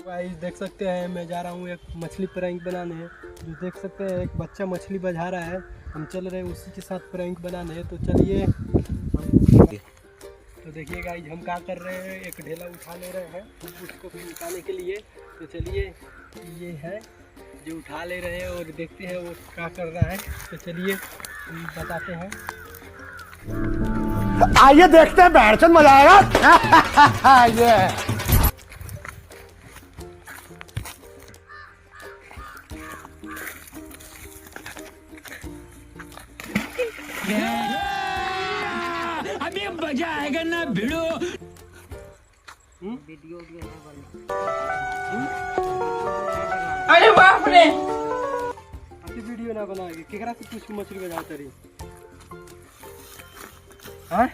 Guys देख सकते हैं मैं जा रहा हूँ एक मछली प्रैंक बनाने। जो देख सकते हैं एक बच्चा मछली बजा रहा है, हम चल रहे हैं उसी के साथ प्रैंक बनाने। तो चलिए तो देखिए गाइस हम क्या कर रहे हैं, एक ढेला उठा ले रहे हैं उसको निकालने के लिए। तो चलिए ये है जो उठा ले रहे हैं और देखते हैं वो क्या कर रहा है। तो चलिए हम बताते हैं, आइए देखते हैं, बैठ मजा आएगा। ये अभी मजा आएगा ना भिड़ो। अरे बाप रे, अच्छी वीडियो ना बनाएगी केकरा से कुछ मछली बजा तरी। हाँ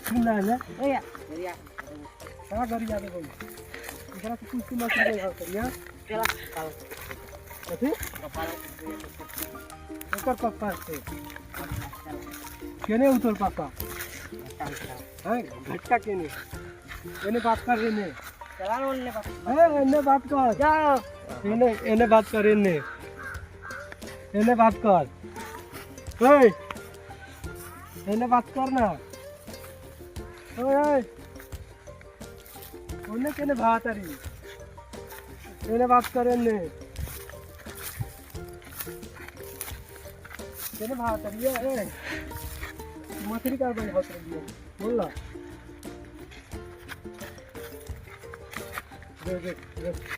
सुन रहा है ना कहाँ करी जाते बोल केकरा से कुछ मछली बजा तरी। हाँ कथी ओकर पापा से केने उतर पापा हाँ घट्टा केने एने बात कर रहे ने एने बात कर जाओ एने बात कर एने बात कर ओए एने बात कर ना ओए ओने केने बात करी एने बात कर एने केने बात करी है मछली का बजा रही है बोल ना। देख